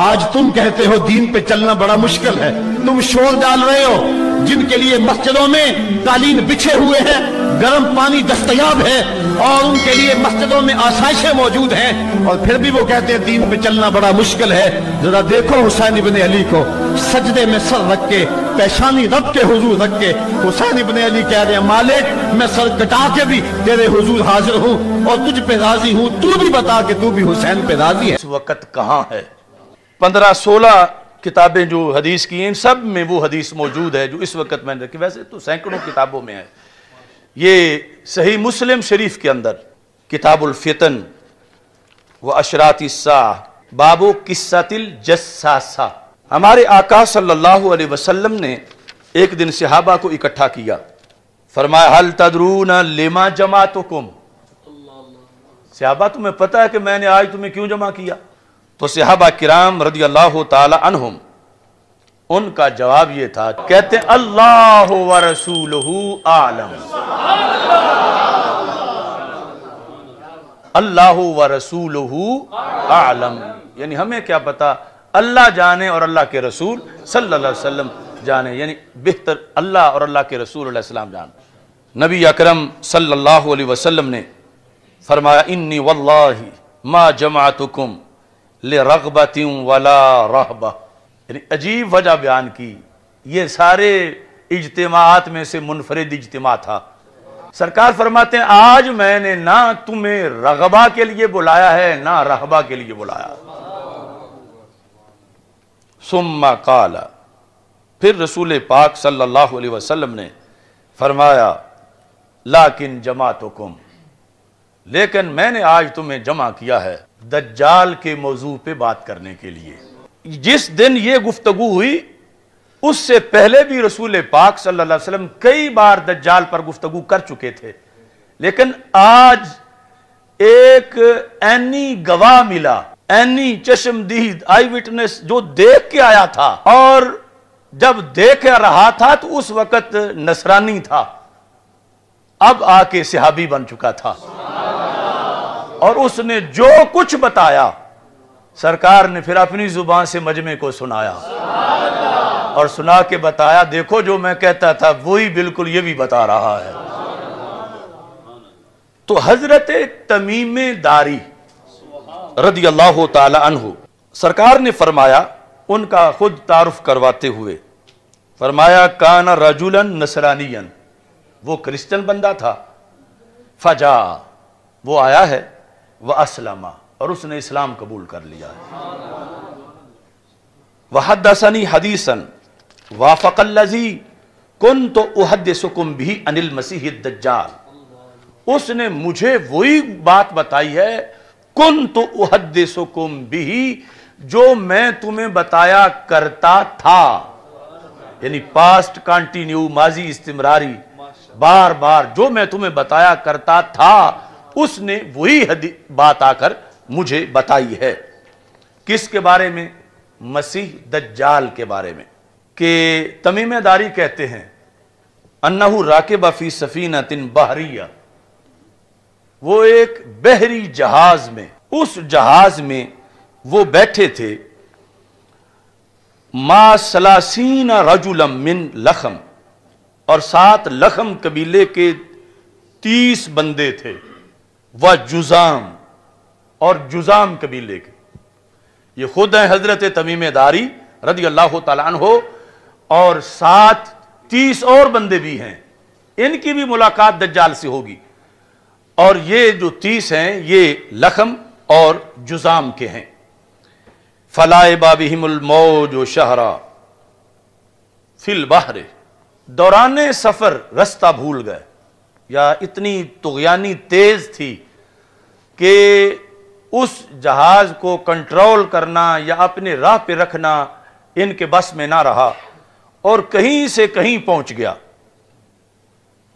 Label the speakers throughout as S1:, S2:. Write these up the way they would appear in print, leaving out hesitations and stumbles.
S1: آج تم کہتے ہو دین پہ چلنا بڑا مشکل ہے، تم شور ڈال رہے ہو جن کے لیے مسجدوں میں قالین بچھے ہوئے ہیں، گرم پانی دستیاب ہے اور ان کے لیے مسجدوں میں آسائشیں موجود ہیں، اور پھر بھی وہ کہتے ہیں دین پہ چلنا بڑا مشکل ہے۔ ذرا دیکھو حسین ابن علی کو سجدے میں سر رکھ کے، پیشانی رب کے حضور رکھ کے حسین ابن علی کہہ رہے ہیں مالک میں سر کٹا کے بھی تیرے حضور حاضر ہوں اور تجھ پہ راضی ہوں، تو بھی بتا کہ تو بھی حسین پہ راضی ہے۔
S2: اس وقت کہاں ہے؟ 15-16 کتابیں جو حدیث کی ہیں، ان سب میں وہ حدیث موجود ہے جو اس وقت میں نے رکھی، ویسے تو سینکڑوں کتابوں میں ہے۔ یہ صحیح مسلم شریف کے اندر کتاب الفتن و اشراط الساعہ باب قصۃ الجساسہ، ہمارے آقا صلی اللہ علیہ وسلم نے ایک دن صحابہ کو اکٹھا کیا، فرمایا حل تدرون لما جمعتکم، صحابہ تمہیں پتہ ہے کہ میں نے آج تمہیں کیوں جمع کیا؟ تو صحابہ کرام رضی اللہ تعالی عنہم ان کا جواب یہ تھا، کہتے ہیں اللہ ورسولہ اعلم، اللہ ورسولہ اعلم، یعنی ہمیں کیا پتا، اللہ جانے اور اللہ کے رسول صلی اللہ علیہ وسلم جانے، یعنی بہتر اللہ اور اللہ کے رسول علیہ السلام جانے۔ نبی اکرم صلی اللہ علیہ وسلم نے فرمایا انی واللہ ما جمعتکم لرغبت ولا رہبہ، یعنی عجیب وجہ بیان کی، یہ سارے اجتماعات میں سے منفرد اجتماع تھا۔ سرکار فرماتے ہیں آج میں نے نہ تمہیں رغبہ کے لیے بلایا ہے نہ رہبہ کے لیے بلایا۔ ثم قال، پھر رسول پاک صلی اللہ علیہ وسلم نے فرمایا لیکن جمعتکم، لیکن میں نے آج تمہیں جمع کیا ہے دجال کے موضوع پہ بات کرنے کے لیے۔ جس دن یہ گفتگو ہوئی اس سے پہلے بھی رسول پاک صلی اللہ علیہ وسلم کئی بار دجال پر گفتگو کر چکے تھے، لیکن آج ایک عینی گواہ ملا، عینی چشمدید آئی وٹنس جو دیکھ کے آیا تھا، اور جب دیکھ رہا تھا تو اس وقت نصرانی تھا، اب آ کے صحابی بن چکا تھا، اور اس نے جو کچھ بتایا سرکار نے پھر اپنی زبان سے مجمع کو سنایا اور سنا کے بتایا دیکھو جو میں کہتا تھا وہی بالکل یہ بھی بتا رہا ہے۔ تو حضرت تمیم داری رضی اللہ تعالی عنہ سرکار نے فرمایا، ان کا خود تعارف کرواتے ہوئے فرمایا کان رجلا نصرانیا، وہ کرسچن بندہ تھا، فجا، وہ آیا ہے، واسلم، اور اس نے اسلام قبول کر لیا ہے، وحدثنی حدیثا وافق الذی کنت احدثکم به عن المسیح الدجال، اس نے مجھے وہی بات بتائی ہے کنت احدثکم به جو میں تمہیں بتایا کرتا تھا، یعنی پاسٹ کنٹینیو، ماضی استمراری، بار بار جو میں تمہیں بتایا کرتا تھا اس نے وہی بات آ کر مجھے بتائی ہے۔ کس کے بارے میں؟ مسیح دجال کے بارے میں، کہ تمیم داری کہتے ہیں انہو راکب فی سفینۃ بحریہ، وہ ایک بحری جہاز میں، اس جہاز میں وہ بیٹھے تھے، ما ثلاثین رجلا من لخم، اور 7 لخم قبیلے کے 30 بندے تھے، وجزام، اور جزام قبیلے کے، یہ خود ہیں حضرت تمیم داری رضی اللہ تعالیٰ عنہ، اور 30 اور بندے بھی ہیں، ان کی بھی ملاقات دجال سے ہوگی، اور یہ جو 30 ہیں یہ لخم اور جزام کے ہیں۔ فلائب بہم الموج شہرا فی البحر، دوران سفر رستہ بھول گئے، یا اتنی طغیانی تیز تھی کہ اس جہاز کو کنٹرول کرنا یا اپنے راہ پہ رکھنا ان کے بس میں نہ رہا، اور کہیں سے کہیں پہنچ گیا،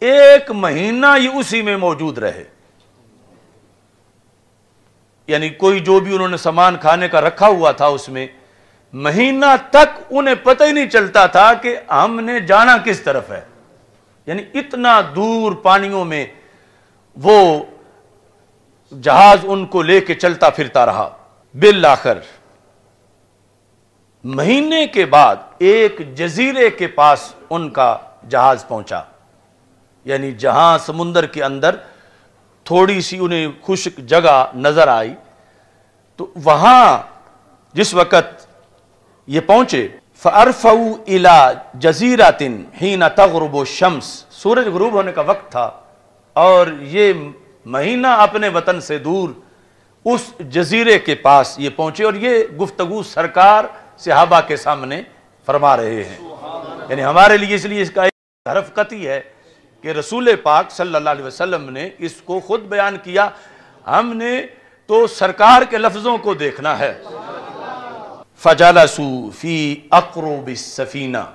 S2: 1 مہینہ یہ اسی میں موجود رہے، یعنی کوئی جو بھی انہوں نے سامان کھانے کا رکھا ہوا تھا اس میں، مہینہ تک انہیں پتہ ہی نہیں چلتا تھا کہ ہم نے جانا کس طرف ہے، یعنی اتنا دور پانیوں میں وہ جہاز ان کو لے کے چلتا پھرتا رہا۔ بالآخر مہینے کے بعد ایک جزیرے کے پاس ان کا جہاز پہنچا، یعنی جہاں سمندر کے اندر تھوڑی سی انہیں خشک جگہ نظر آئی، تو وہاں جس وقت یہ پہنچے فَأَرْفَوْا إِلَى جَزِيرَةٍ حِينَ تَغْرُبُ الشَّمْسِ، سورج غروب ہونے کا وقت تھا، اور یہ مہینہ اپنے وطن سے دور اس جزیرے کے پاس یہ پہنچے، اور یہ گفتگو سرکار صحابہ کے سامنے فرما رہے ہیں۔ یعنی ہمارے لیے اس لیے اس کا ایک حرف قطعی ہے کہ رسول پاک صلی اللہ علیہ وسلم نے اس کو خود بیان کیا، ہم نے تو سرکار کے لفظوں کو دیکھنا ہے۔ فَجَلَسُوا فِي أَقْرُبِ السَّفِينَةِ،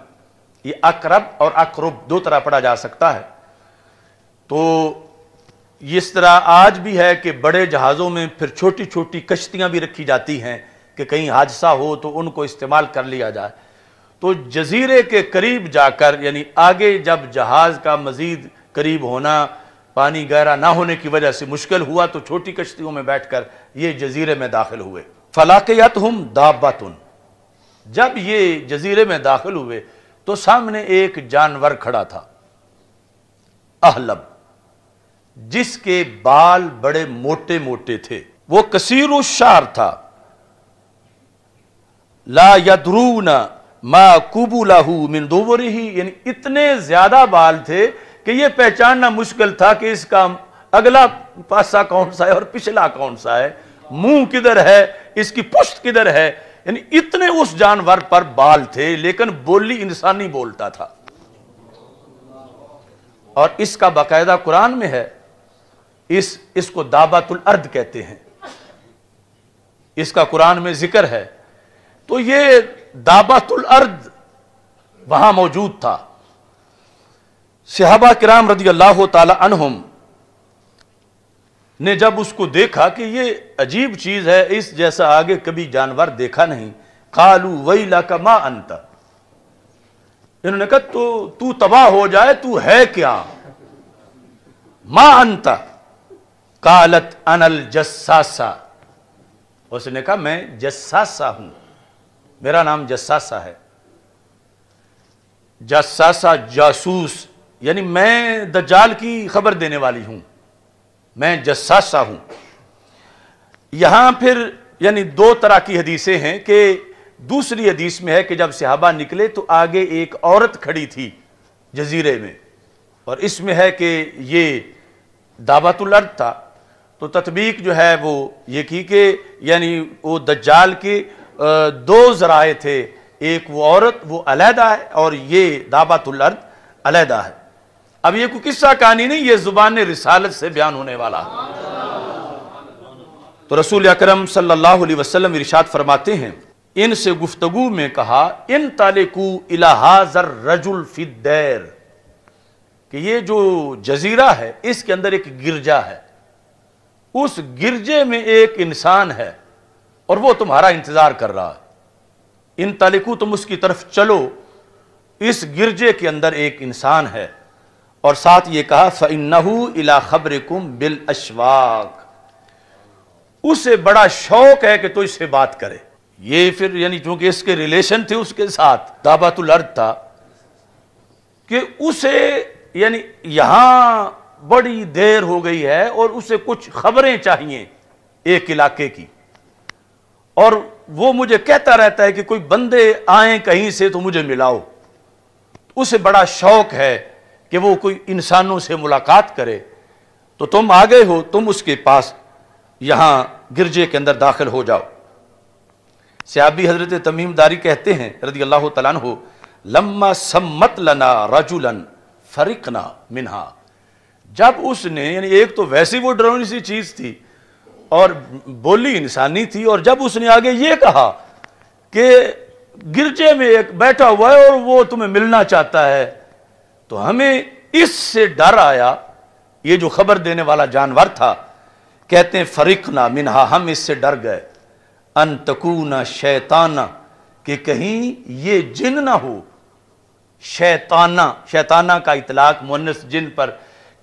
S2: یہ اقرب اور اقرب دو طرح پڑھا جا سکتا ہے، تو اس طرح آج بھی ہے کہ بڑے جہازوں میں پھر چھوٹی چھوٹی کشتیاں بھی رکھی جاتی ہیں کہ کہیں حادثہ ہو تو ان کو استعمال کر لیا جائے۔ تو جزیرے کے قریب جا کر، یعنی آگے جب جہاز کا مزید قریب ہونا، پانی گہرا نہ ہونے کی وجہ سے مشکل ہوا، تو چھوٹی کشتیوں میں بیٹھ کر یہ جزیرے میں داخل ہوئے۔ فَلَاقِيَتْهُمْ دَابَّةٌ، جب یہ جزیرے میں داخل ہوئے تو سامنے ایک جانور کھڑا تھا، احلب، جس کے بال بڑے موٹے موٹے تھے، وہ کثیر الشعر تھا، لا یدرون ما قبلہ من دبرہ، یعنی اتنے زیادہ بال تھے کہ یہ پہچاننا مشکل تھا کہ اس کا اگلا پاسا کون سا ہے اور پچھلا کون سا ہے، منہ کدھر ہے، اس کی پشت کدھر ہے، یعنی اتنے اس جانور پر بال تھے، لیکن بولی انسانی بولتا تھا۔ اور اس کا باقاعدہ قرآن میں ہے، اس کو دابۃ الارض کہتے ہیں، اس کا قرآن میں ذکر ہے۔ تو یہ دابۃ الارض وہاں موجود تھا۔ صحابہ کرام رضی اللہ تعالی عنہم نے جب اس کو دیکھا کہ یہ عجیب چیز ہے، اس جیسا آگے کبھی جانور دیکھا نہیں، قالوا ویلک ما انت، انہوں نے کہا تو تباہ ہو جائے، تو ہے کیا؟ ما انت قالت انا الجساسہ، اس نے کہا میں جساسہ ہوں، میرا نام جساسہ ہے۔ جساسہ جاسوس، یعنی میں دجال کی خبر دینے والی ہوں، میں جساسہ ہوں۔ یہاں پھر یعنی دو طرح کی حدیثیں ہیں کہ دوسری حدیث میں ہے کہ جب صحابہ نکلے تو آگے ایک عورت کھڑی تھی جزیرے میں، اور اس میں ہے کہ یہ دعوت الارض تھا۔ تو تطبیق جو ہے وہ یہ کی کہ یعنی وہ دجال کے دو ذرائع تھے، ایک وہ عورت وہ علیحدہ ہے اور یہ دعوت الارض علیحدہ ہے۔ اب یہ کوئی قصہ کہانی نہیں، یہ زبان رسالت سے بیان ہونے والا ہے۔ تو رسول اکرم صلی اللہ علیہ وسلم ارشاد فرماتے ہیں، ان سے گفتگو میں کہا انطلقوا الی ھذا الرجل فی الدیر، کہ یہ جو جزیرہ ہے اس کے اندر ایک گرجا ہے، اس گرجے میں ایک انسان ہے اور وہ تمہارا انتظار کر رہا ہے، انطلقوا، تم اس کی طرف چلو، اس گرجے کے اندر ایک انسان ہے۔ اور ساتھ یہ کہا فَإِنَّهُ إِلَىٰ خَبْرِكُمْ بِالْأَشْوَاقِ، اسے بڑا شوق ہے کہ تو اس سے بات کرے۔ یہ پھر یعنی چونکہ اس کے ریلیشن تھے اس کے ساتھ، دعوت الارض تھا، کہ اسے یعنی یہاں بڑی دیر ہو گئی ہے اور اسے کچھ خبریں چاہیے ایک علاقے کی، اور وہ مجھے کہتا رہتا ہے کہ کوئی بندے آئیں کہیں سے تو مجھے ملاؤ۔ اسے بڑا شوق ہے کہ وہ کوئی انسانوں سے ملاقات کرے، تو تم آ گئے ہو، تم اس کے پاس یہاں گرجے کے اندر داخل ہو جاؤ۔ صحابی حضرت تمیم داری کہتے ہیں رضی اللہ تعالیٰ عنہ، لما سمت لنا رجلا فرقنا منہا، جب اس نے یعنی ایک تو ویسی وہ ڈرونی سی چیز تھی اور بولی انسانی تھی، اور جب اس نے آگے یہ کہا کہ گرجے میں ایک بیٹھا ہوا ہے اور وہ تمہیں ملنا چاہتا ہے، تو ہمیں اس سے ڈر آیا، یہ جو خبر دینے والا جانور تھا، کہتے ہیں فرقنا منہا، ہم اس سے ڈر گئے، ان تکون شیطانہ، کہ کہیں یہ جن نہ ہو، شیطانہ کا اطلاق مؤنث جن پر،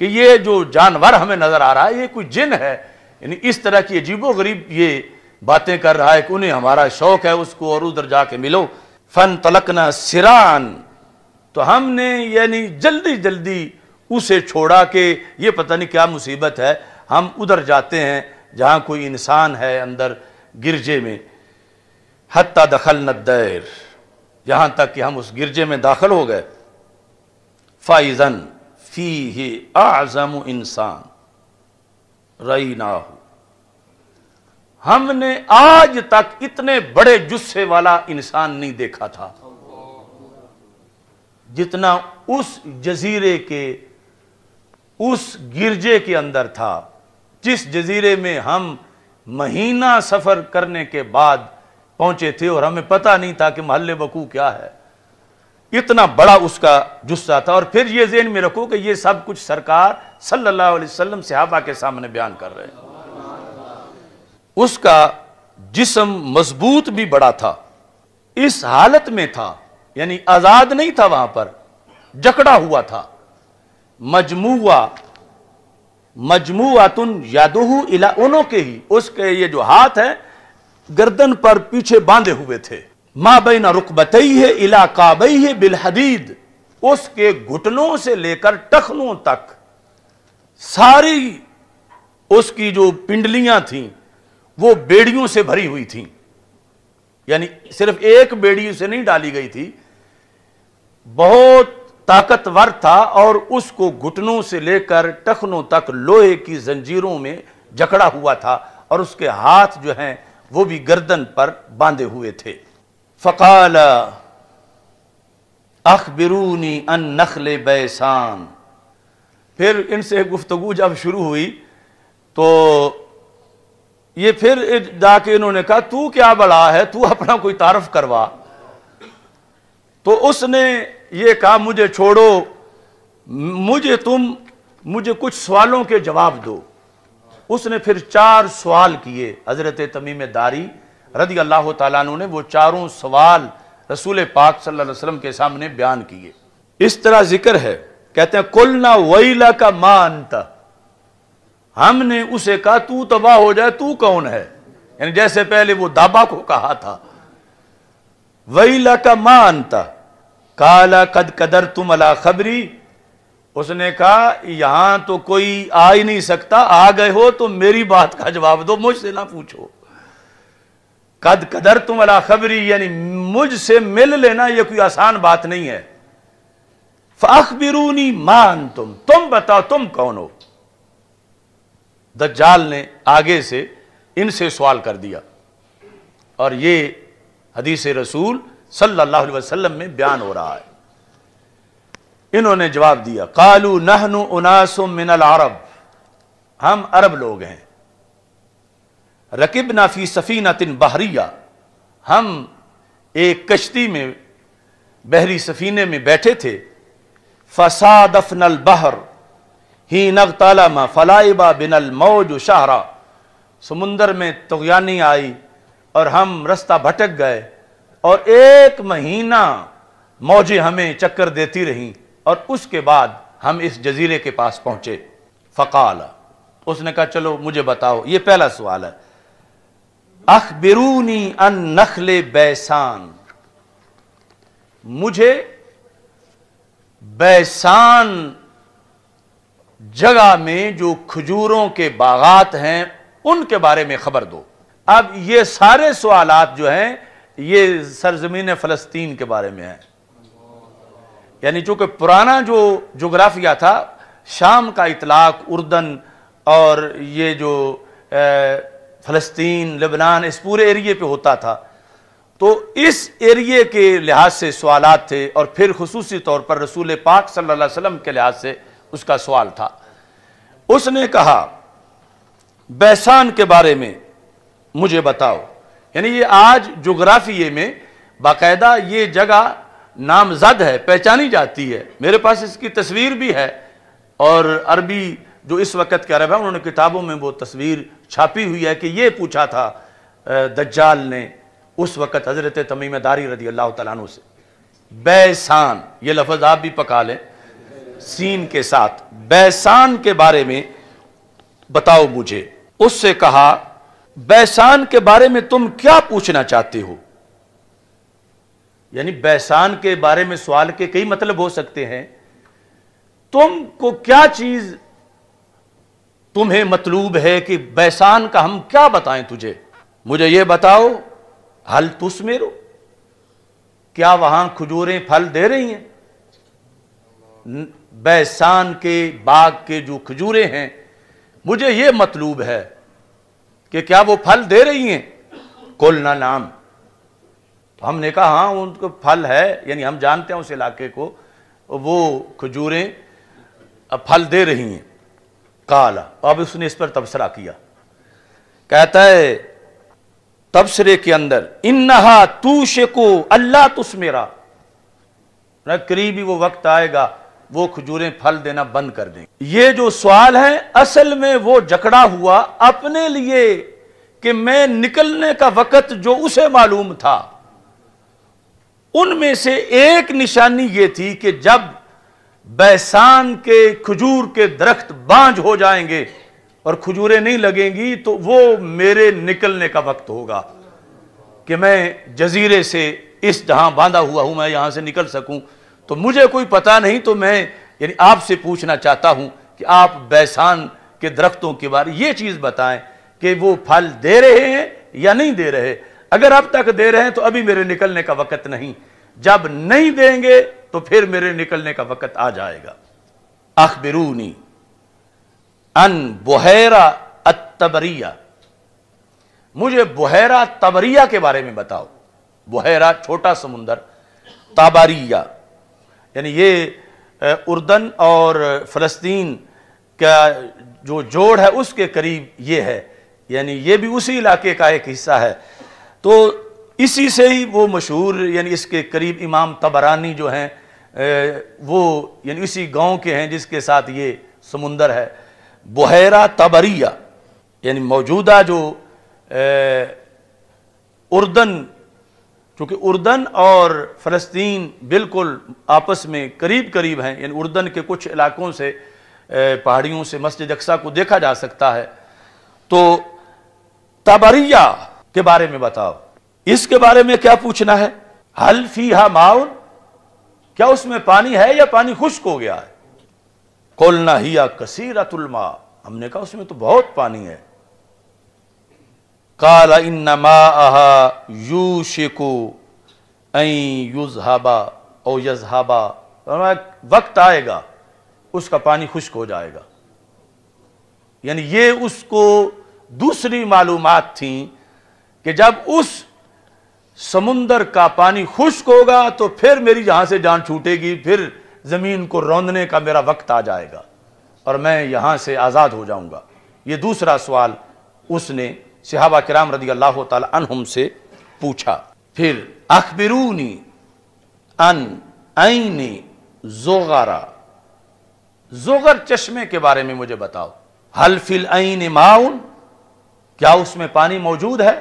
S2: کہ یہ جو جانور ہمیں نظر آ رہا ہے یہ کوئی جن ہے، یعنی اس طرح کی عجیب و غریب یہ باتیں کر رہا ہے کہ انہیں ہمارا شوق ہے اس کو اور ادھر جا کے ملو۔ فانطلقنا سراعا، تو ہم نے یعنی جلدی جلدی اسے چھوڑا کہ یہ پتہ نہیں کیا مصیبت ہے، ہم ادھر جاتے ہیں جہاں کوئی انسان ہے اندر گرجے میں۔ حتی دخلنا الدیر، یہاں تک کہ ہم اس گرجے میں داخل ہو گئے۔ فَإِذًا فِيهِ أَعْظَمُ إِنسان رَأَيْنَاهُ، ہم نے آج تک اتنے بڑے جثے والا انسان نہیں دیکھا تھا جتنا اس جزیرے کے اس گرجے کے اندر تھا، جس جزیرے میں ہم مہینہ سفر کرنے کے بعد پہنچے تھے اور ہمیں پتہ نہیں تھا کہ محل وقوع کیا ہے۔ اتنا بڑا اس کا جثہ تھا۔ اور پھر یہ ذہن میں رکھو کہ یہ سب کچھ سرکار صلی اللہ علیہ وسلم صحابہ کے سامنے بیان کر رہے ہیں۔ اس کا جسم مضبوط بھی بڑا تھا، اس حالت میں تھا یعنی آزاد نہیں تھا، وہاں پر جکڑا ہوا تھا۔ مجموعۃ یدہ الی عنقہ، اس کے یہ جو ہاتھ ہیں گردن پر پیچھے باندھے ہوئے تھے۔ ما بین رکبتیہ الی کعبیہ بالحدید، اس کے گھٹنوں سے لے کر ٹخنوں تک ساری اس کی جو پنڈلیاں تھیں وہ بیڑیوں سے بھری ہوئی تھیں، یعنی صرف ایک بیڑی سے نہیں ڈالی گئی تھی، بہت طاقتور تھا اور اس کو گھٹنوں سے لے کر ٹخنوں تک لوہے کی زنجیروں میں جکڑا ہوا تھا، اور اس کے ہاتھ جو ہیں وہ بھی گردن پر باندھے ہوئے تھے۔ فقال اخبرونی عن نخل بیسان، پھر ان سے گفتگو جب شروع ہوئی تو یہ پھر جا کے انہوں نے کہا تو کیا بڑا ہے، تو اپنا کوئی تعارف کروا۔ تو اس نے یہ کہا مجھے چھوڑو، مجھے کچھ سوالوں کے جواب دو۔ اس نے پھر 4 سوال کیے، حضرت تمیم داری رضی اللہ تعالیٰ عنہ نے وہ چاروں سوال رسول پاک صلی اللہ علیہ وسلم کے سامنے بیان کیے۔ اس طرح ذکر ہے، کہتے ہیں قلنا ویلک ما انت، ہم نے اسے کہا تو تباہ ہو جائے، تو کون ہے، یعنی جیسے پہلے وہ دابا کو کہا تھا۔ ویلک ما انت قال قد قدرتم علی خبری، اس نے کہا یہاں تو کوئی آ ہی نہیں سکتا، آ گئے ہو تو میری بات کا جواب دو، مجھ سے نہ پوچھو۔ قد قدرتم علی خبری یعنی مجھ سے مل لینا یہ کوئی آسان بات نہیں ہے۔ فاخبرونی ما انتم، تم بتاؤ تم کون ہو۔ دجال نے آگے سے ان سے سوال کر دیا، اور یہ حدیث رسول صلی اللہ علیہ وسلم میں بیان ہو رہا ہے۔ انہوں نے جواب دیا قالوا نحن اناس من العرب، ہم عرب لوگ ہیں۔ رکبنا فی سفینۃ بحریہ، ہم ایک کشتی میں بحری سفینے میں بیٹھے تھے۔ فصادفنا البحر حین اغتلم فلعب بنا الموج شہرا، سمندر میں طغیانی آئی اور ہم رستہ بھٹک گئے، اور 1 مہینہ موجیں ہمیں چکر دیتی رہیں، اور اس کے بعد ہم اس جزیرے کے پاس پہنچے۔ فقال، اس نے کہا چلو مجھے بتاؤ، یہ پہلا سوال ہے، اخبرونی عن نخل بیسان، مجھے بیسان جگہ میں جو کھجوروں کے باغات ہیں ان کے بارے میں خبر دو۔ اب یہ سارے سوالات جو ہیں یہ سرزمین فلسطین کے بارے میں ہیں، یعنی چونکہ پرانا جو جغرافیہ تھا، شام کا اطلاق اردن اور یہ جو فلسطین، لبنان، اس پورے ایریے پہ ہوتا تھا، تو اس ایریے کے لحاظ سے سوالات تھے، اور پھر خصوصی طور پر رسول پاک صلی اللہ علیہ وسلم کے لحاظ سے اس کا سوال تھا۔ اس نے کہا بیسان کے بارے میں مجھے بتاؤ، یعنی یہ آج جغرافیے میں باقاعدہ یہ جگہ نامزد ہے، پہچانی جاتی ہے، میرے پاس اس کی تصویر بھی ہے، اور عربی جو اس وقت کے عرب ہیں انہوں نے کتابوں میں وہ تصویر چھاپی ہوئی ہے کہ یہ پوچھا تھا دجال نے اس وقت حضرت تمیم داری رضی اللہ تعالیٰ عنہ سے، بیسان، یہ لفظ آپ بھی پکا لیں سین کے ساتھ، بیسان کے بارے میں بتاؤ مجھے۔ اس سے کہا بیسان کے بارے میں تم کیا پوچھنا چاہتے ہو؟ یعنی بیسان کے بارے میں سوال کے کئی مطلب ہو سکتے ہیں. تم کو کیا چیز تمہیں مطلوب ہے کہ بیسان کا ہم کیا بتائیں تجھے؟ مجھے یہ بتاؤ، حل تثمرو، کیا وہاں کھجوریں پھل دے رہی ہیں؟ بیسان کے باغ کے جو کھجوریں ہیں مجھے یہ مطلوب ہے کہ کیا وہ پھل دے رہی ہیں؟ قلنا نعم، تو ہم نے کہا ہاں ان کو پھل ہے، یعنی ہم جانتے ہیں اس علاقے کو، وہ کھجوریں پھل دے رہی ہیں. قالا، اب اس نے اس پر تبصرہ کیا، کہتا ہے تبصرے کے اندر انہا توشکو اللہ تثمرا، قریبی وہ وقت آئے گا وہ کھجوریں پھل دینا بند کر دیں. یہ جو سوال ہے اصل میں وہ جکڑا ہوا اپنے لیے کہ میں نکلنے کا وقت جو اسے معلوم تھا ان میں سے ایک نشانی یہ تھی کہ جب بیسان کے کھجور کے درخت بانج ہو جائیں گے اور کھجوریں نہیں لگیں گی تو وہ میرے نکلنے کا وقت ہوگا کہ میں جزیرے سے اس جہاں باندھا ہوا ہوں میں یہاں سے نکل سکوں. تو مجھے کوئی پتہ نہیں، تو میں یعنی آپ سے پوچھنا چاہتا ہوں کہ آپ بیسان کے درختوں کے بارے یہ چیز بتائیں کہ وہ پھل دے رہے ہیں یا نہیں دے رہے. اگر اب تک دے رہے ہیں تو ابھی میرے نکلنے کا وقت نہیں، جب نہیں دیں گے تو پھر میرے نکلنے کا وقت آ جائے گا. اخبرونی ان بحیرہ الطبریہ، مجھے بحیرہ طبریہ کے بارے میں بتاؤ. بحیرہ چھوٹا سمندر، طبریہ یعنی یہ اردن اور فلسطین کا جو جوڑ ہے اس کے قریب یہ ہے، یعنی یہ بھی اسی علاقے کا ایک حصہ ہے. تو اسی سے ہی وہ مشہور، یعنی اس کے قریب امام طبرانی جو ہیں وہ یعنی اسی گاؤں کے ہیں جس کے ساتھ یہ سمندر ہے. بحیرہ طبریہ یعنی موجودہ جو اردن، چونکہ اردن اور فلسطین بالکل آپس میں قریب قریب ہیں، یعنی اردن کے کچھ علاقوں سے پہاڑیوں سے مسجد اقصیٰ کو دیکھا جا سکتا ہے. تو طبریہ کے بارے میں بتاؤ، اس کے بارے میں کیا پوچھنا ہے؟ حل فیہا ماء، کیا اس میں پانی ہے یا پانی خشک ہو گیا ہے؟ قلنا ہی کثیرۃ الماء، ہم نے کہا اس میں تو بہت پانی ہے. قال ان ماءها یوشک ان یذهب او یذهب، وقت آئے گا اس کا پانی خشک ہو جائے گا. یعنی یہ اس کو دوسری معلومات تھیں کہ جب اس سمندر کا پانی خشک ہوگا تو پھر میری یہاں سے جان چھوٹے گی، پھر زمین کو روندنے کا میرا وقت آ جائے گا اور میں یہاں سے آزاد ہو جاؤں گا. یہ دوسرا سوال اس نے صحابہ کرام رضی اللہ تعالی عنہم سے پوچھا. پھر اخبرونی ان عین زغرا، زغر چشمے کے بارے میں مجھے بتاؤ. حل فی العین ماء، کیا اس میں پانی موجود ہے؟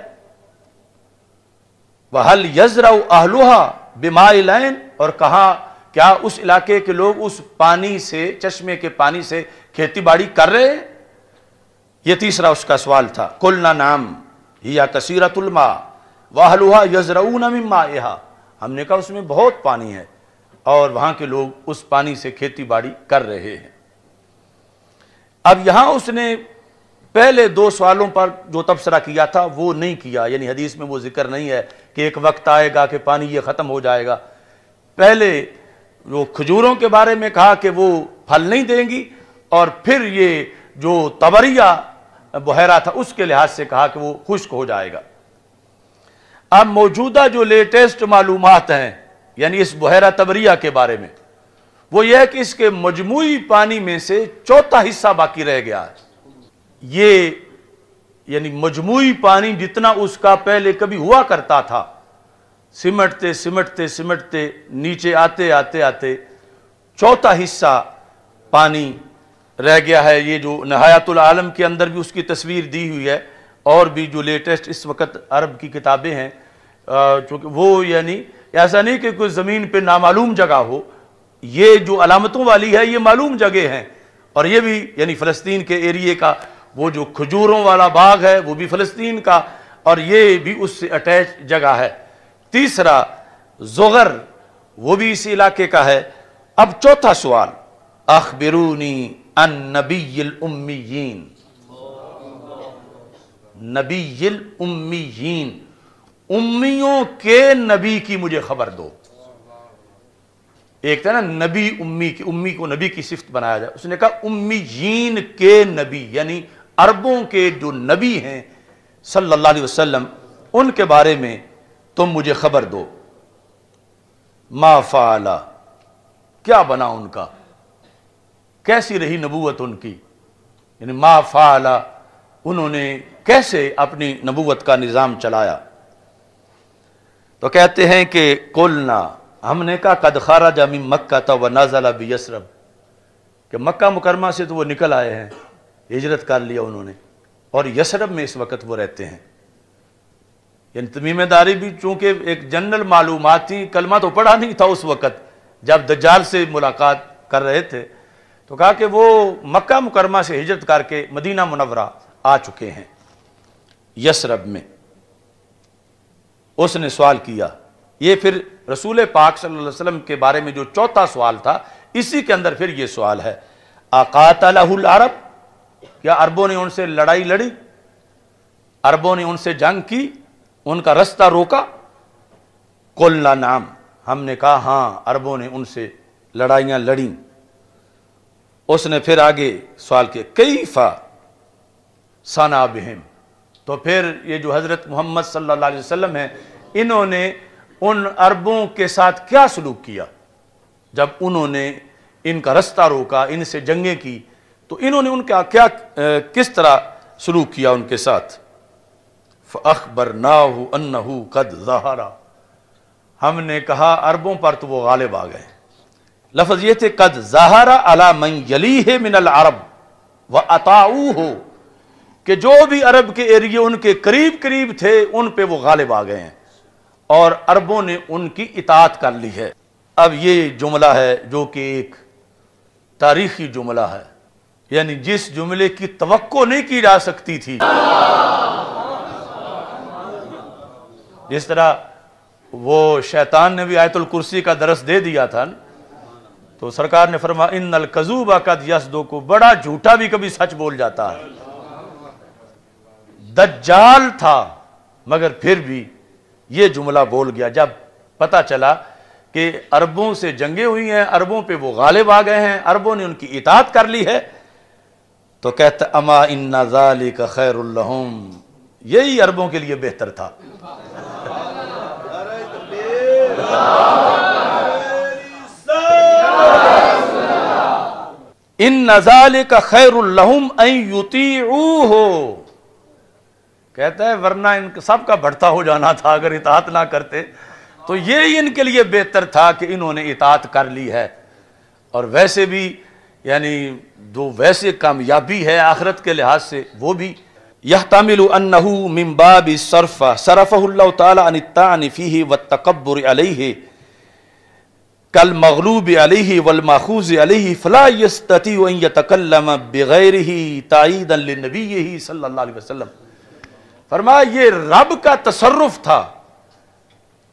S2: وَهَلْ يَزْرَعُ أَهْلُهَا بِمَاءِ الْعَيْنِ، اور کہاں کیا اس علاقے کے لوگ اس پانی سے، چشمے کے پانی سے کھیتی باڑی کر رہے ہیں؟ یہ تیسرا اس کا سوال تھا. قُلْنَا نَعَمْ هِيَ كَثِيرَةُ الْمَاءِ وَأَهْلُهَا يَزْرَعُونَ مِن مَّائِهَا، ہم نے کہا اس میں بہت پانی ہے اور وہاں کے لوگ اس پانی سے کھیتی باڑی کر رہے ہیں. اب یہاں اس نے پہلے دو سوالوں پر جو تبصرہ کیا تھا وہ نہیں کیا، یعنی حدیث میں وہ ذکر نہیں ہے کہ ایک وقت آئے گا کہ پانی یہ ختم ہو جائے گا. پہلے جو کھجوروں کے بارے میں کہا کہ وہ پھل نہیں دیں گی، اور پھر یہ جو طبریہ بحیرہ تھا اس کے لحاظ سے کہا کہ وہ خشک ہو جائے گا. اب موجودہ جو لیٹسٹ معلومات ہیں یعنی اس بحیرہ طبریہ کے بارے میں، وہ یہ ہے کہ اس کے مجموعی پانی میں سے چوتھا حصہ باقی رہ گیا ہے. یہ یعنی مجموعی پانی جتنا اس کا پہلے کبھی ہوا کرتا تھا، سمٹتے سمٹتے سمٹتے نیچے آتے آتے آتے چوتھا حصہ پانی رہ گیا ہے. یہ جو نہایت العالم کے اندر بھی اس کی تصویر دی ہوئی ہے، اور بھی جو لیٹسٹ اس وقت عرب کی کتابیں ہیں، چونکہ وہ یعنی ایسا نہیں کہ کوئی زمین پہ نامعلوم جگہ ہو، یہ جو علامتوں والی ہے یہ معلوم جگہ ہیں، اور یہ بھی یعنی فلسطین کے ایریے کا وہ جو کھجوروں والا باغ ہے وہ بھی فلسطین کا، اور یہ بھی اس سے اٹیچ جگہ ہے۔ تیسرا زغر، وہ بھی اسی علاقے کا ہے۔ اب چوتھا سوال، اخبرونی عن نبی الامیین، نبی الامیین، امیوں کے نبی کی مجھے خبر دو۔ ایک تھا نا نبی امی کی، امی کو نبی کی صفت بنایا جائے، اس نے کہا امیین کے نبی، یعنی عربوں کے جو نبی ہیں صلی اللہ علیہ وسلم، ان کے بارے میں تم مجھے خبر دو۔ ما فعل، کیا بنا ان کا، کیسی رہی نبوت ان کی، یعنی ما فعل، انہوں نے کیسے اپنی نبوت کا نظام چلایا۔ تو کہتے ہیں کہ قلنا، ہم نے کہا قد خرج من مکہ ونزل بیثرب، کہ مکہ مکرمہ سے تو وہ نکل آئے ہیں، ہجرت کر لیا انہوں نے، اور یثرب میں اس وقت وہ رہتے ہیں۔ یعنی تمیم داری بھی چونکہ ایک جنرل معلومات تھی، کلمہ تو پڑھا نہیں تھا اس وقت جب دجال سے ملاقات کر رہے تھے، تو کہا کہ وہ مکہ مکرمہ سے ہجرت کر کے مدینہ منورہ آ چکے ہیں یثرب میں۔ اس نے سوال کیا، یہ پھر رسول پاک صلی اللہ علیہ وسلم کے بارے میں جو چوتھا سوال تھا، اسی کے اندر پھر یہ سوال ہے، اقاتلہ العرب، کیا عربوں نے ان سے لڑائی لڑی، عربوں نے ان سے جنگ کی، ان کا رستہ روکا؟ قلنا نعم، ہم نے کہا ہاں عربوں نے ان سے لڑائیاں لڑیں۔ اس نے پھر آگے سوال کیا، کیف صنع بہم، تو پھر یہ جو حضرت محمد صلی اللہ علیہ وسلم ہیں، انہوں نے ان عربوں کے ساتھ کیا سلوک کیا جب انہوں نے ان کا رستہ روکا، ان سے جنگیں کی، تو انہوں نے ان کا کیا کس طرح سلوک کیا ان کے ساتھ؟ فَأَخْبَرْنَاهُ أَنَّهُ قَدْ ظَهَرَ، ہم نے کہا عربوں پر تو وہ غالب آ گئے۔ لفظ یہ تھے قد ظَهَرَ عَلَى مَنْ يَلِيهِ مِنَ الْعَرَبِ وَأَطَاعُوهُ، کہ جو بھی عرب کے ایریے ان کے قریب قریب تھے ان پہ وہ غالب آ گئے ہیں اور عربوں نے ان کی اطاعت کر لی ہے۔ اب یہ جملہ ہے جو کہ ایک تاریخی جملہ ہے، یعنی جس جملے کی توقع نہیں کی جا سکتی تھی۔ جس طرح وہ شیطان نے بھی آیت الکرسی کا درس دے دیا تھا، تو سرکار نے فرمایا ان الکذوب قد یصدق، بڑا جھوٹا بھی کبھی سچ بول جاتا ہے۔ دجال تھا مگر پھر بھی یہ جملہ بول گیا جب پتہ چلا کہ عربوں سے جنگیں ہوئی ہیں، عربوں پہ وہ غالب آ گئے ہیں، عربوں نے ان کی اطاعت کر لی ہے، تو کہتا اما ان ذالک خیر لہم، یہی عربوں کے لیے بہتر تھا۔ ان ذالک خیر لہم ان یطیعوہ، کہتا ہے ورنہ ان سب کا بھٹتا ہو جانا تھا اگر اطاعت نہ کرتے، تو یہ ان کے لیے بہتر تھا کہ انہوں نے اطاعت کر لی ہے۔ اور ویسے بھی یعنی جو ویسے کامیابی ہے آخرت کے لحاظ سے، وہ بھی یحتمل انہ من باب الصرف صرفہ اللہ تعالی عن الطعن فیہ والتکبر علیہ کالمغلوب علیہ والماخوذ علیہ فلا یستطیع ان یتکلم بغیرہ تائیدا لنبیہ صلی اللہ علیہ وسلم۔ فرمایا یہ رب کا تصرف تھا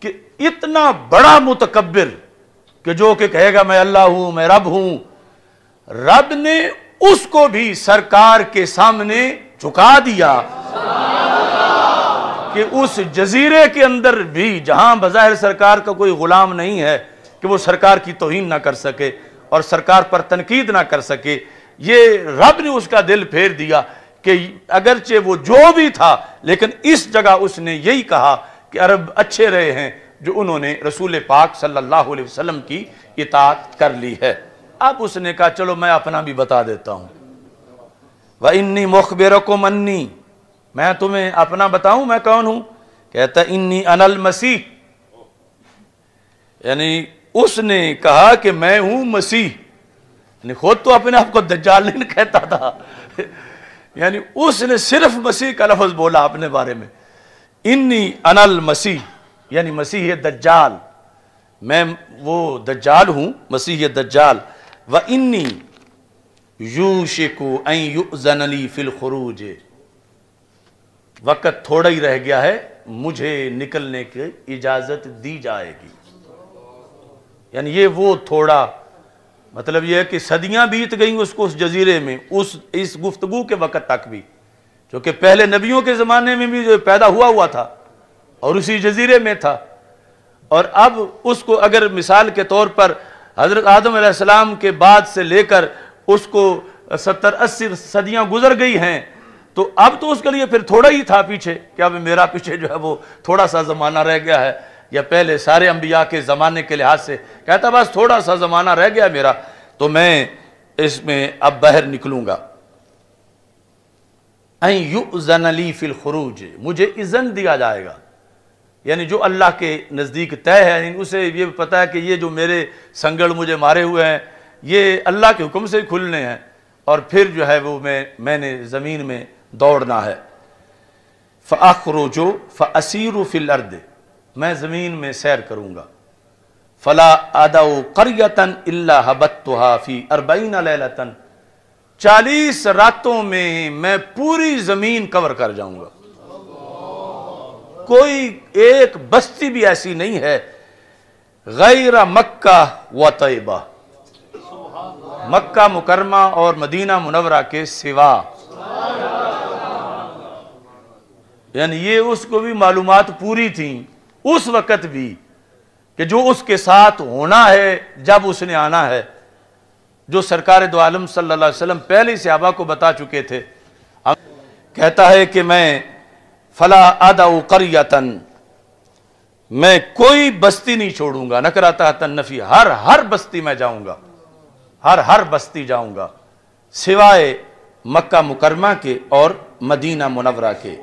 S2: کہ اتنا بڑا متکبر کہ جو کہ کہے گا میں اللہ ہوں، میں رب ہوں، رب نے اس کو بھی سرکار کے سامنے جھکا دیا کہ اس جزیرے کے اندر بھی جہاں بظاہر سرکار کا کوئی غلام نہیں ہے کہ وہ سرکار کی توہین نہ کر سکے اور سرکار پر تنقید نہ کر سکے، یہ رب نے اس کا دل پھیر دیا کہ اگرچہ وہ جو بھی تھا لیکن اس جگہ اس نے یہی کہا کہ عرب اچھے رہے ہیں جو انہوں نے رسول پاک صلی اللہ علیہ وسلم کی اطاعت کر لی ہے۔ اب اس نے کہا چلو میں اپنا بھی بتا دیتا ہوں، وَإِنِّي مُخْبِرَكُمْ أَنِّي، میں تمہیں اپنا بتاؤں میں کون ہوں؟ کہتا انی انا المسیح، یعنی اس نے کہا کہ میں ہوں مسیح، یعنی خود تو اپنے آپ کو دجال نہیں کہتا تھا، یعنی اس نے صرف مسیح کا لفظ بولا اپنے بارے میں، انی انا المسیح، یعنی مسیح دجال، میں وہ دجال ہوں، مسیح دجال، وَإِنِّي یوشکو ان یؤذن لی فی الخروج، وقت تھوڑا ہی رہ گیا ہے، مجھے نکلنے کی اجازت دی جائے گی۔ یعنی یہ وہ تھوڑا، مطلب یہ ہے کہ صدیاں بیت گئیں اس کو اس جزیرے میں، اس گفتگو کے وقت تک بھی، کیونکہ پہلے نبیوں کے زمانے میں بھی جو پیدا ہوا تھا اور اسی جزیرے میں تھا، اور اب اس کو اگر مثال کے طور پر حضرت آدم علیہ السلام کے بعد سے لے کر اس کو 70-80 صدیاں گزر گئی ہیں، تو اب تو اس کے لیے پھر تھوڑا ہی تھا پیچھے، کہ اب میرا پیچھے جو ہے وہ تھوڑا سا زمانہ رہ گیا ہے، یا پہلے سارے انبیاء کے زمانے کے لحاظ سے کہتا بس تھوڑا سا زمانہ رہ گیا میرا، تو میں اس میں اب باہر نکلوں گا۔ ان یؤذن لی فی الخروج، مجھے اذن دیا جائے گا، یعنی جو اللہ کے نزدیک طے ہے، یعنی اسے یہ پتہ ہے کہ یہ جو میرے سنگڑ مجھے مارے ہوئے ہیں یہ اللہ کے حکم سے کھلنے ہیں، اور پھر جو ہے وہ میں نے زمین میں دوڑنا ہے۔ فاخرج فاسیر فی الارض، میں زمین میں سیر کروں گا۔ فلا ادعو قریۃ الا هبتها فی 40 لیلۃ، 40 راتوں میں پوری زمین کور کر جاؤں گا، کوئی ایک بستی بھی ایسی نہیں ہے غیر مکہ و طیبہ، مکہ مکرمہ اور مدینہ منورہ کے سوا۔ یعنی یہ اس کو بھی معلومات پوری تھیں اس وقت بھی کہ جو اس کے ساتھ ہونا ہے جب اس نے آنا ہے، جو سرکار دو عالم صلی اللہ علیہ وسلم پہلے صحابہ کو بتا چکے تھے۔ کہتا ہے کہ میں فلا ادعو قریۃ، میں کوئی بستی نہیں چھوڑوں گا، نکرۃ النفی، ہر بستی میں جاؤں گا، ہر بستی جاؤں گا سوائے مکہ مکرمہ کے اور مدینہ منورہ کے۔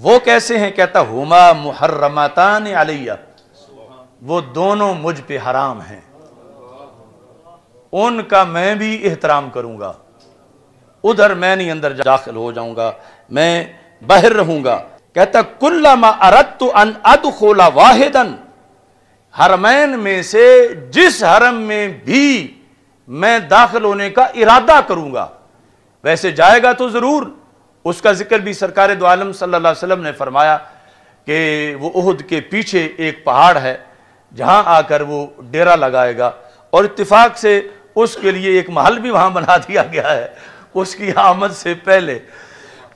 S2: وہ کیسے ہیں؟ کہتا ہما محرماتان علیہ، وہ دونوں مجھ پہ حرام ہیں، ان کا میں بھی احترام کروں گا، ادھر میں نہیں اندر داخل ہو جاؤں گا، میں باہر رہوں گا۔ کہتا کلما اردت ان ادخل واحدا، حرمین میں سے جس حرم میں بھی میں داخل ہونے کا ارادہ کروں گا، ویسے جائے گا تو ضرور، اس کا ذکر بھی سرکار دو عالم صلی اللہ علیہ وسلم نے فرمایا کہ وہ احد کے پیچھے ایک پہاڑ ہے جہاں آ کر وہ ڈیرا لگائے گا، اور اتفاق سے اس کے لیے ایک محل بھی وہاں بنا دیا گیا ہے اس کی آمد سے پہلے۔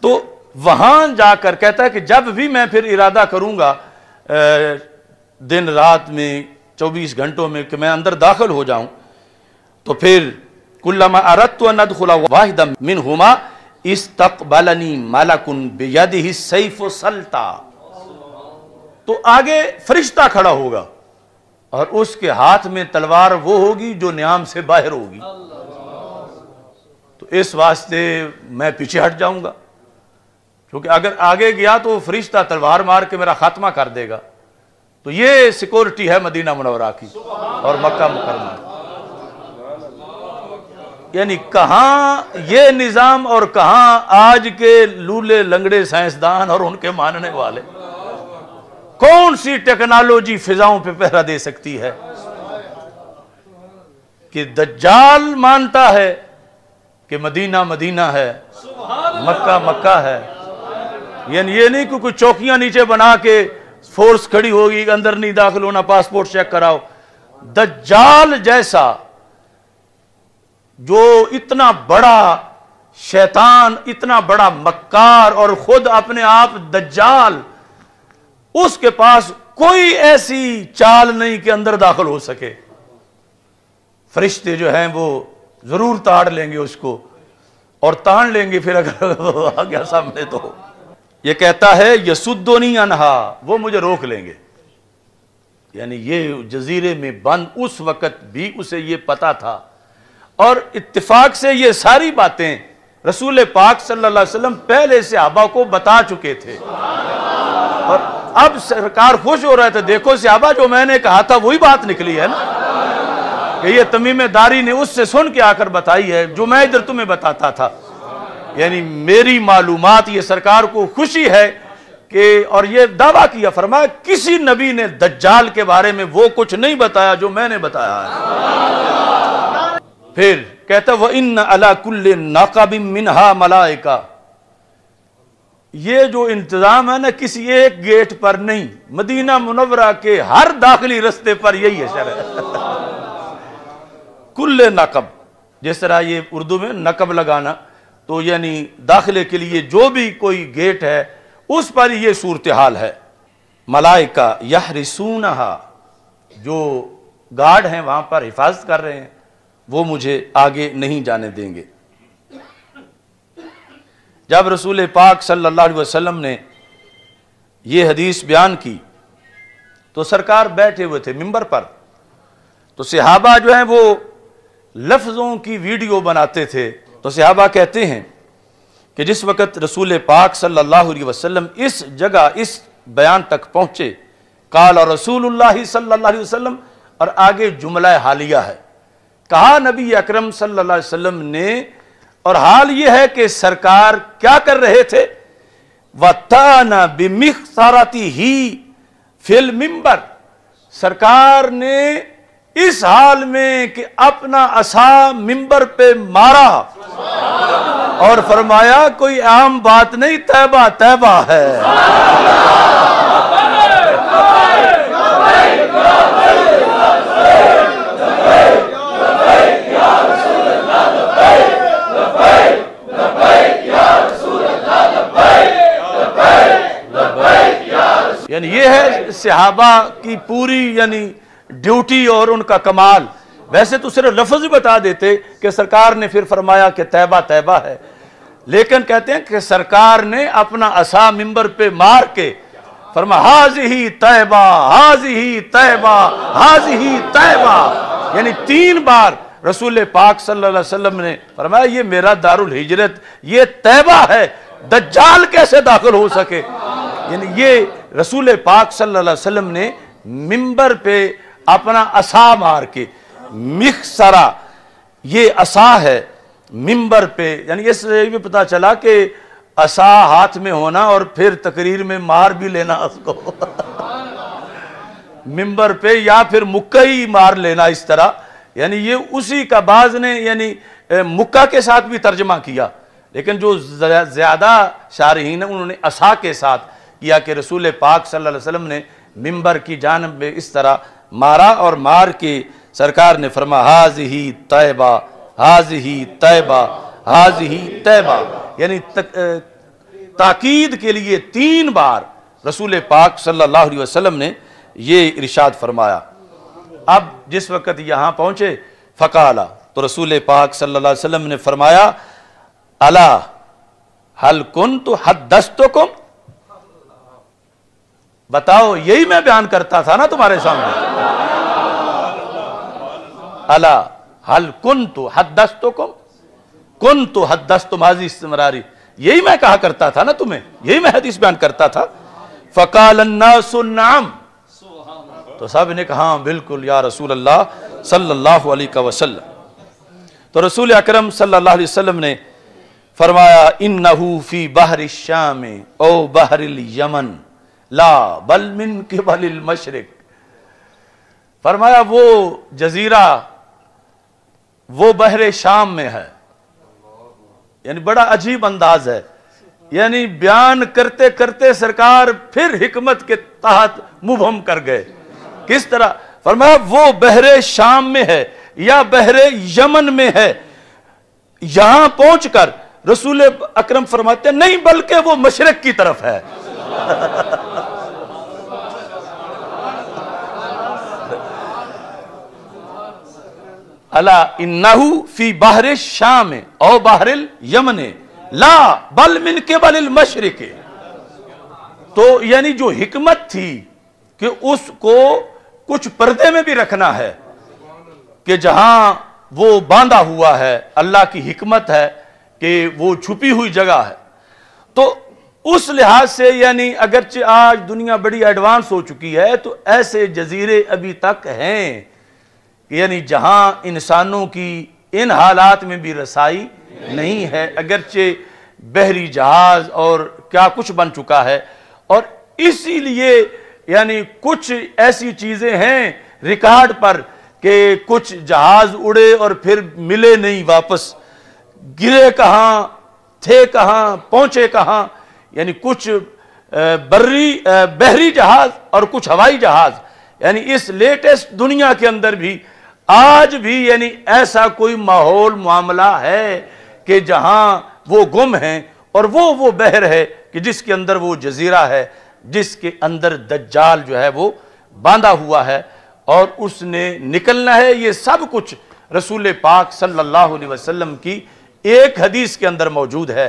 S2: تو وہاں جا کر کہتا ہے کہ جب بھی میں پھر ارادہ کروں گا دن رات میں 24 گھنٹوں میں کہ میں اندر داخل ہو جاؤں، تو پھر کلما اردت ان ادخل واحدا منہما استقبلنی ملک بیدہ السیف سلطا، تو آگے فرشتہ کھڑا ہوگا اور اس کے ہاتھ میں تلوار وہ ہوگی جو نیام سے باہر ہوگی، تو اس واسطے میں پیچھے ہٹ جاؤں گا، کیونکہ اگر آگے گیا تو فرشتہ تلوار مار کے میرا خاتمہ کر دے گا۔ تو یہ سیکورٹی ہے مدینہ منورہ کی اور مکہ مکرمہ، یعنی کہاں یہ نظام اور کہاں آج کے لولے لنگڑے سائنسدان اور ان کے ماننے والے، کون سی ٹیکنالوجی فضاؤں پہ پہرا دے سکتی ہے؟ کہ دجال مانتا ہے کہ مدینہ مدینہ ہے، مکہ مکہ ہے، یعنی یہ نہیں کہ کوئی چوکیاں نیچے بنا کے فورس کھڑی ہوگی اندر نہیں داخل ہونا، پاسپورٹ چیک کراؤ۔ دجال جیسا جو اتنا بڑا شیطان، اتنا بڑا مکار اور خود اپنے آپ دجال، اس کے پاس کوئی ایسی چال نہیں کہ اندر داخل ہو سکے۔ فرشتے جو ہیں وہ ضرور تاڑ لیں گے اس کو، اور تاڑ لیں گے پھر اگر آ گیا سامنے تو۔ یہ کہتا ہے یسدنی عنہا، وہ مجھے روک لیں گے، یعنی یہ جزیرے میں بند اس وقت بھی اسے یہ پتا تھا، اور اتفاق سے یہ ساری باتیں رسول پاک صلی اللہ علیہ وسلم پہلے صحابہ کو بتا چکے تھے، اور اب سرکار خوش ہو رہے تھے، دیکھو صحابہ جو میں نے کہا تھا وہی بات نکلی ہے نا، کہ یہ تمیم داری نے اس سے سن کے آ کر بتائی ہے جو میں ادھر تمہیں بتاتا تھا۔ یعنی میری معلومات، یہ سرکار کو خوشی ہے کہ، اور یہ دعویٰ کیا، فرمایا کسی نبی نے دجال کے بارے میں وہ کچھ نہیں بتایا جو میں نے بتایا ہے۔ پھر کہتا وَإِنَّ عَلَى كُلِّ نَاقَبٍ مِّنْهَا مَلَائِكَةٌ، یہ جو انتظام ہے نا کسی ایک گیٹ پر نہیں، مدینہ منورہ کے ہر داخلی رستے پر یہی ہے شرع۔ کل نقب، جس طرح یہ اردو میں نقب لگانا، تو یعنی داخلے کے لیے جو بھی کوئی گیٹ ہے اس پر یہ صورتحال ہے۔ ملائکہ یحرسونہا، جو گارڈ ہیں وہاں پر حفاظت کر رہے ہیں، وہ مجھے آگے نہیں جانے دیں گے۔ جب رسول پاک صلی اللہ علیہ وسلم نے یہ حدیث بیان کی تو سرکار بیٹھے ہوئے تھے منبر پر، تو صحابہ جو ہیں وہ لفظوں کی ویڈیو بناتے تھے۔ تو صحابہ کہتے ہیں کہ جس وقت رسول پاک صلی اللہ علیہ وسلم اس جگہ اس بیان تک پہنچے، قال رسول اللہ صلی اللہ علیہ وسلم، اور آگے جملہ حالیہ ہے، کہا نبی اکرم صلی اللہ علیہ وسلم نے، اور حال یہ ہے کہ سرکار کیا کر رہے تھے، وَتَانَ بِمِخْصَرَتِهِ فِي الْمِنْبَرِ، سرکار نے اس حال میں کہ اپنا عصا منبر پہ مارا اور فرمایا کوئی عام بات نہیں، طیبہ طیبہ ہے۔ یعنی یہ ہے صحابہ کی پوری یعنی ڈیوٹی اور ان کا کمال۔ ویسے تو صرف لفظ بتا دیتے کہ سرکار نے پھر فرمایا کہ طیبہ طیبہ ہے، لیکن کہتے ہیں کہ سرکار نے اپنا عصا منبر پہ مار کے فرمایا ہاذہ طیبہ ہاذہ طیبہ ہاذہ طیبہ، یعنی 3 بار رسول پاک صلی اللہ علیہ وسلم نے فرمایا یہ میرا دارالہجرت، یہ طیبہ ہے، دجال کیسے داخل ہو سکے۔ یعنی یہ رسول پاک صلی اللہ علیہ وسلم نے منبر پہ اپنا عصا مار کے، مخصرہ یہ عصا ہے منبر پہ، یعنی اس سے بھی پتا چلا کہ عصا ہاتھ میں ہونا اور پھر تقریر میں مار بھی لینا اس کو منبر پہ، یا پھر مکہ ہی مار لینا اس طرح، یعنی یہ اسی کا بعض نے یعنی مکہ کے ساتھ بھی ترجمہ کیا، لیکن جو زیادہ شارحین ہیں انہوں نے عصا کے ساتھ کیا کہ رسول پاک صلی اللہ علیہ وسلم نے منبر کی جانب میں اس طرح مارا، اور مار کے سرکار نے فرمایا ہاذہ طیبہ ہاذہ طیبہ ہاذہ طیبہ، یعنی تاکید کے لیے 3 بار رسول پاک صلی اللہ علیہ وسلم نے یہ ارشاد فرمایا۔ اب جس وقت یہاں پہنچے فقالا، تو رسول پاک صلی اللہ علیہ وسلم نے فرمایا الا هل كنت حدثتكم، بتاؤ یہی میں بیان کرتا تھا نا تمہارے سامنے، الا هل كنت حدثتكم، كنت حدثت ماضی استمراری، یہی میں کہا کرتا تھا نا تمہیں، یہی میں حدیث بیان کرتا تھا۔ فقال الناس نعم، تو سب نے کہا ہاں بالکل یا رسول اللہ صلی اللہ علیہ وسلم۔ تو رسول اکرم صلی اللہ علیہ وسلم نے فرمایا انہو فی بحر الشام او بحر الیمن لا بل من قبل المشرق، فرمایا وہ جزیرہ وہ بحر شام میں ہے، یعنی بڑا عجیب انداز ہے، یعنی بیان کرتے کرتے سرکار پھر حکمت کے تحت مبہم کر گئے۔ کس طرح؟ فرمایا وہ بحر شام میں ہے یا بحر یمن میں ہے۔ یہاں پہنچ کر رسول اکرم فرماتے ہیں نہیں بلکہ وہ مشرق کی طرف ہے۔ الا انہو فی بحر الشام او بحر الیمن لا بل من قبل المشرق، تو یعنی جو حکمت تھی کہ اس کو کچھ پردے میں بھی رکھنا ہے کہ جہاں وہ باندھا ہوا ہے، اللہ کی حکمت ہے کہ وہ چھپی ہوئی جگہ ہے۔ تو اس لحاظ سے یعنی اگرچہ آج دنیا بڑی ایڈوانس ہو چکی ہے تو ایسے جزیرے ابھی تک ہیں یعنی جہاں انسانوں کی ان حالات میں بھی رسائی نہیں ہے، اگرچہ بحری جہاز اور کیا کچھ بن چکا ہے، اور اسی لیے یعنی کچھ ایسی چیزیں ہیں ریکارڈ پر کہ کچھ جہاز اڑے اور پھر ملے نہیں واپس، گرے کہاں، تھے کہاں، پہنچے کہاں، یعنی کچھ بحری جہاز اور کچھ ہوائی جہاز، یعنی اس لیٹسٹ دنیا کے اندر بھی آج بھی یعنی ایسا کوئی ماحول معاملہ ہے کہ جہاں وہ گم ہیں، اور وہ بحر ہے کہ جس کے اندر وہ جزیرہ ہے جس کے اندر دجال جو ہے وہ باندھا ہوا ہے اور اس نے نکلنا ہے۔ یہ سب کچھ رسول پاک صلی اللہ علیہ وسلم کی ایک حدیث کے اندر موجود ہے۔